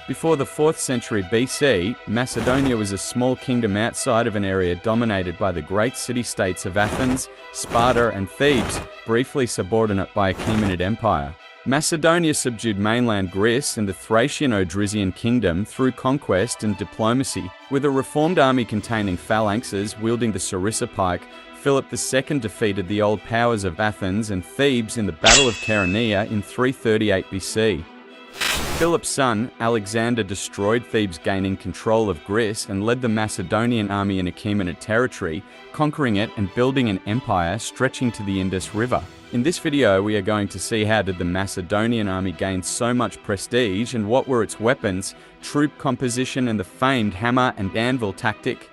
Before the 4th century BC, Macedonia was a small kingdom outside of an area dominated by the great city-states of Athens, Sparta and Thebes, briefly subordinate by Achaemenid Empire. Macedonia subdued mainland Greece and the Thracian Odrysian kingdom through conquest and diplomacy. With a reformed army containing phalanxes wielding the sarissa pike, Phillip II defeated the old powers of Athens and Thebes in the Battle of Chaeronea in 338 BC. Philip's son, Alexander, destroyed Thebes, gaining control of Greece, and led the Macedonian army in Achaemenid territory, conquering it and building an empire stretching to the Indus River. In this video, we are going to see how did the Macedonian army gain so much prestige and what were its weapons, troop composition and the famed hammer and anvil tactic.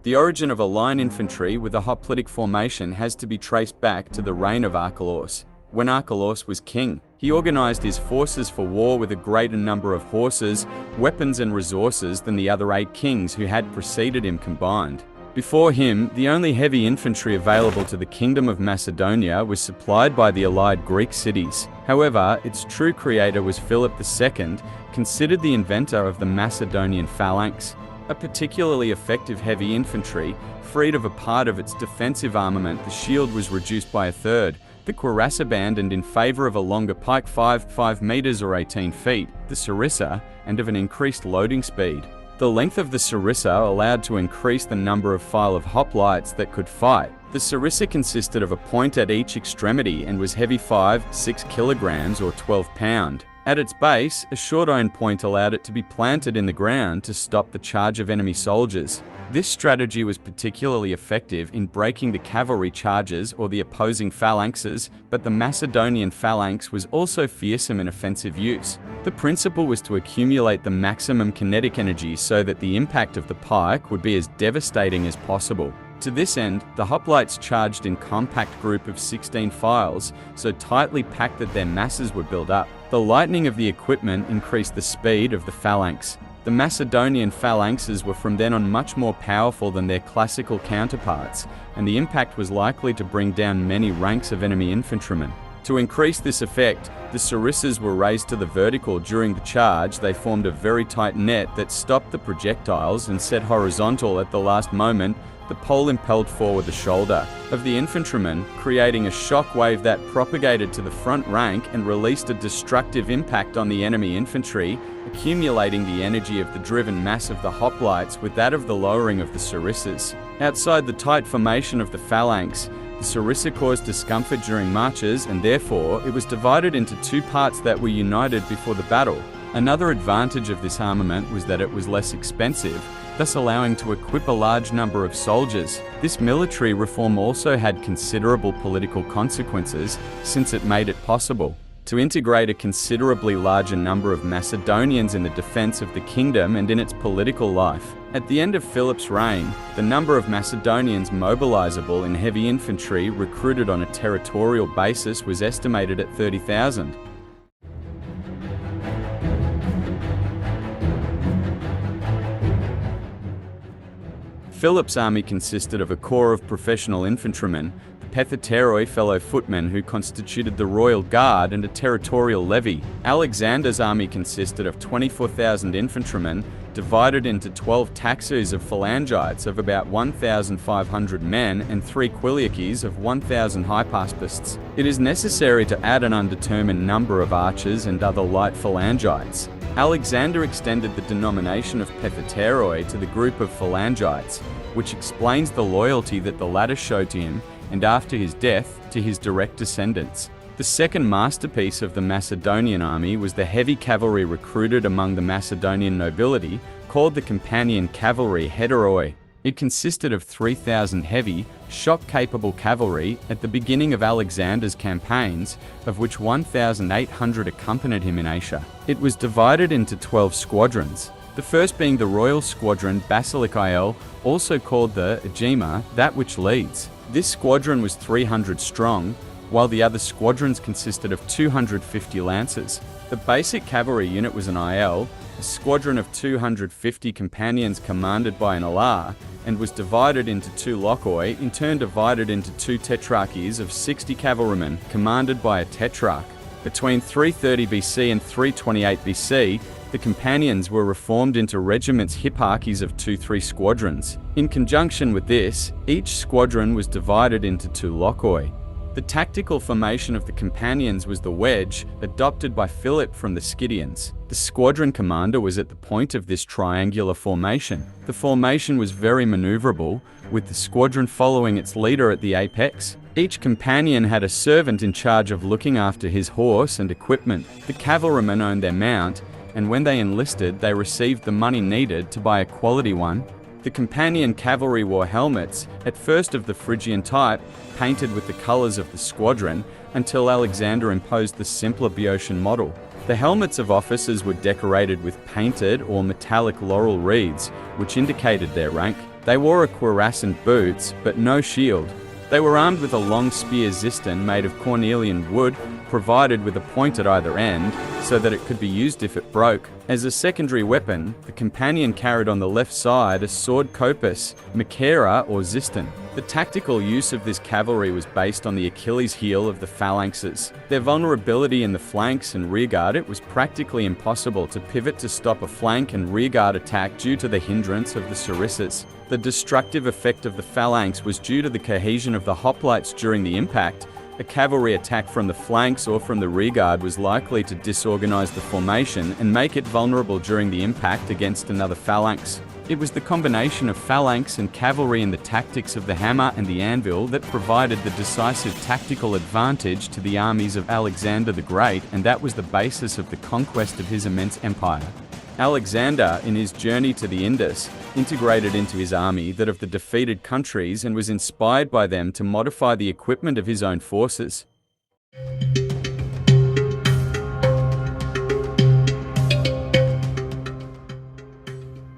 The origin of a line infantry with a hoplite formation has to be traced back to the reign of Archelaus. When Archelaus was king, he organized his forces for war with a greater number of horses, weapons and resources than the other 8 kings who had preceded him combined. Before him, the only heavy infantry available to the Kingdom of Macedonia was supplied by the allied Greek cities. However, its true creator was Philip II, considered the inventor of the Macedonian phalanx. A particularly effective heavy infantry, freed of a part of its defensive armament, the shield was reduced by a third, the cuirass abandoned in favor of a longer pike 5 meters or 18 feet, the sarissa, and of an increased loading speed. The length of the sarissa allowed to increase the number of file of hoplites that could fight. The sarissa consisted of a point at each extremity and was heavy 5-6 kilograms or 12 pounds. At its base, a short iron point allowed it to be planted in the ground to stop the charge of enemy soldiers. This strategy was particularly effective in breaking the cavalry charges or the opposing phalanxes, but the Macedonian phalanx was also fearsome in offensive use. The principle was to accumulate the maximum kinetic energy so that the impact of the pike would be as devastating as possible. To this end, the hoplites charged in compact group of 16 files, so tightly packed that their masses would build up. The lightening of the equipment increased the speed of the phalanx. The Macedonian phalanxes were from then on much more powerful than their classical counterparts, and the impact was likely to bring down many ranks of enemy infantrymen. To increase this effect, the sarissas were raised to the vertical during the charge. They formed a very tight net that stopped the projectiles and set horizontal at the last moment. The pole impelled forward the shoulder of the infantryman, creating a shock wave that propagated to the front rank and released a destructive impact on the enemy infantry, accumulating the energy of the driven mass of the hoplites with that of the lowering of the sarissas. Outside the tight formation of the phalanx, the sarissa caused discomfort during marches, and therefore it was divided into 2 parts that were united before the battle. Another advantage of this armament was that it was less expensive, thus allowing to equip a large number of soldiers. This military reform also had considerable political consequences, since it made it possible to integrate a considerably larger number of Macedonians in the defense of the kingdom and in its political life. At the end of Philip's reign, the number of Macedonians mobilizable in heavy infantry recruited on a territorial basis was estimated at 30,000. Philip's army consisted of a corps of professional infantrymen, the Pethateroi fellow footmen who constituted the royal guard, and a territorial levy. Alexander's army consisted of 24,000 infantrymen, divided into 12 taxus of phalangites of about 1,500 men and 3 quiliaces of 1,000 hypaspists. It is necessary to add an undetermined number of archers and other light phalangites. Alexander extended the denomination of Pethateroi to the group of phalangites, which explains the loyalty that the latter showed to him, and after his death, to his direct descendants. The second masterpiece of the Macedonian army was the heavy cavalry recruited among the Macedonian nobility, called the Companion Cavalry Heteroi. It consisted of 3,000 heavy, shock-capable cavalry at the beginning of Alexander's campaigns, of which 1,800 accompanied him in Asia. It was divided into 12 squadrons, the first being the Royal Squadron Basilikael, also called the Agema, that which leads. This squadron was 300 strong, while the other squadrons consisted of 250 lancers. The basic cavalry unit was an IL, a squadron of 250 companions commanded by an alar, and was divided into 2 lochoi, in turn divided into 2 tetrarchies of 60 cavalrymen, commanded by a tetrarch. Between 330 BC and 328 BC, the companions were reformed into regiments hipparchies of 2-3 squadrons. In conjunction with this, each squadron was divided into 2 lochoi. The tactical formation of the companions was the wedge, adopted by Phillip from the Scythians. The squadron commander was at the point of this triangular formation. The formation was very maneuverable, with the squadron following its leader at the apex. Each companion had a servant in charge of looking after his horse and equipment. The cavalrymen owned their mount, and when they enlisted, they received the money needed to buy a quality one. The companion cavalry wore helmets, at first of the Phrygian type, painted with the colours of the squadron, until Alexander imposed the simpler Boeotian model. The helmets of officers were decorated with painted or metallic laurel wreaths, which indicated their rank. They wore a cuirass and boots, but no shield. They were armed with a long spear xyston made of cornelian wood, provided with a point at either end, so that it could be used if it broke. As a secondary weapon, the companion carried on the left side a sword copus, machaira or xyston. The tactical use of this cavalry was based on the Achilles heel of the phalanxes. Their vulnerability in the flanks and rearguard, it was practically impossible to pivot to stop a flank and rearguard attack due to the hindrance of the sarissas. The destructive effect of the phalanx was due to the cohesion of the hoplites during the impact. A cavalry attack from the flanks or from the rearguard was likely to disorganize the formation and make it vulnerable during the impact against another phalanx. It was the combination of phalanx and cavalry in the tactics of the hammer and the anvil that provided the decisive tactical advantage to the armies of Alexander the Great, and that was the basis of the conquest of his immense empire. Alexander, in his journey to the Indus, integrated into his army that of the defeated countries and was inspired by them to modify the equipment of his own forces.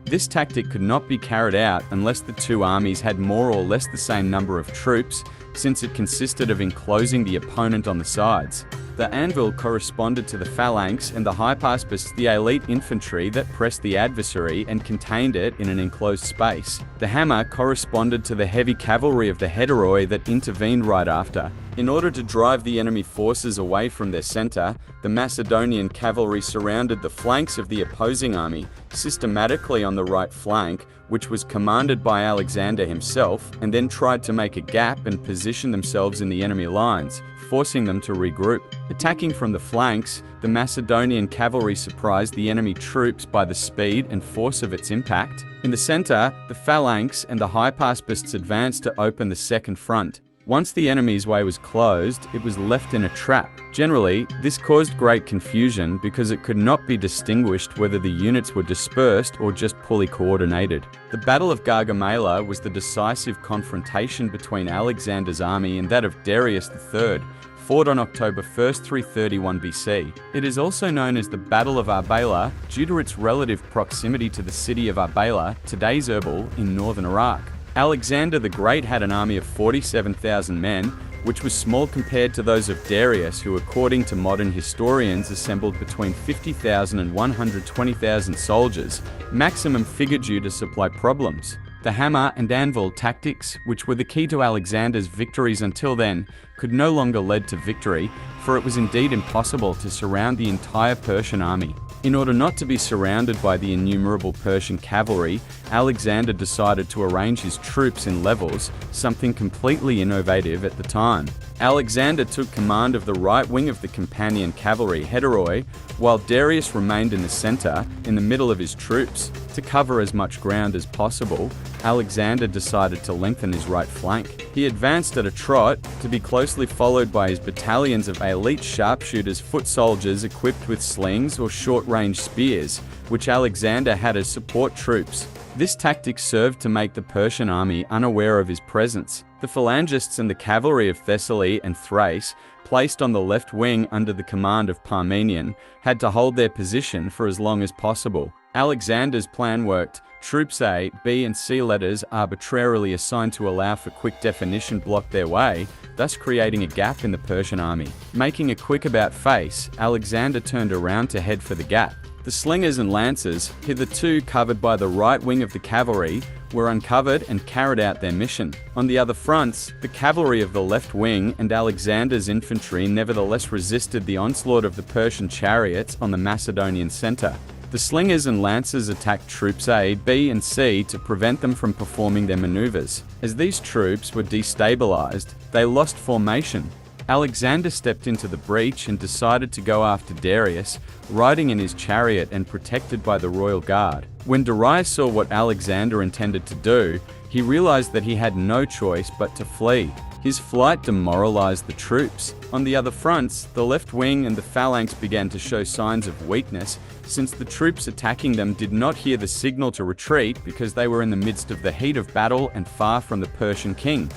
This tactic could not be carried out unless the two armies had more or less the same number of troops, since it consisted of enclosing the opponent on the sides. The anvil corresponded to the phalanx and the hypaspis the elite infantry that pressed the adversary and contained it in an enclosed space. The hammer corresponded to the heavy cavalry of the heteroi that intervened right after. In order to drive the enemy forces away from their center, the Macedonian cavalry surrounded the flanks of the opposing army, systematically on the right flank, which was commanded by Alexander himself, and then tried to make a gap and position themselves in the enemy lines, forcing them to regroup. Attacking from the flanks, the Macedonian cavalry surprised the enemy troops by the speed and force of its impact. In the center, the phalanx and the hypaspists advanced to open the second front. Once the enemy's way was closed, it was left in a trap. Generally, this caused great confusion because it could not be distinguished whether the units were dispersed or just poorly coordinated. The Battle of Gaugamela was the decisive confrontation between Alexander's army and that of Darius III, fought on October 1, 331 BC. It is also known as the Battle of Arbela due to its relative proximity to the city of Arbela, today's Erbil, in northern Iraq. Alexander the Great had an army of 47,000 men, which was small compared to those of Darius, who according to modern historians assembled between 50,000 and 120,000 soldiers, maximum figure due to supply problems. The hammer and anvil tactics, which were the key to Alexander's victories until then, could no longer lead to victory, for it was indeed impossible to surround the entire Persian army. In order not to be surrounded by the innumerable Persian cavalry, Alexander decided to arrange his troops in levels, something completely innovative at the time. Alexander took command of the right wing of the companion cavalry heteroi, while Darius remained in the center, in the middle of his troops. To cover as much ground as possible, Alexander decided to lengthen his right flank. He advanced at a trot, to be closely followed by his battalions of elite sharpshooters, foot soldiers equipped with slings or short-range spears, which Alexander had as support troops. This tactic served to make the Persian army unaware of his presence. The phalangists and the cavalry of Thessaly and Thrace, placed on the left wing under the command of Parmenion, had to hold their position for as long as possible. Alexander's plan worked. Troops A, B, and C letters arbitrarily assigned to allow for quick definition blocked their way, thus creating a gap in the Persian army. Making a quick about-face, Alexander turned around to head for the gap. The slingers and lancers, hitherto covered by the right wing of the cavalry, were uncovered and carried out their mission. On the other fronts, the cavalry of the left wing and Alexander's infantry nevertheless resisted the onslaught of the Persian chariots on the Macedonian center. The slingers and lancers attacked troops A, B, and C to prevent them from performing their maneuvers. As these troops were destabilized, they lost formation. Alexander stepped into the breach and decided to go after Darius, riding in his chariot and protected by the royal guard. When Darius saw what Alexander intended to do, he realized that he had no choice but to flee. His flight demoralized the troops. On the other fronts, the left wing and the phalanx began to show signs of weakness, since the troops attacking them did not hear the signal to retreat because they were in the midst of the heat of battle and far from the Persian king.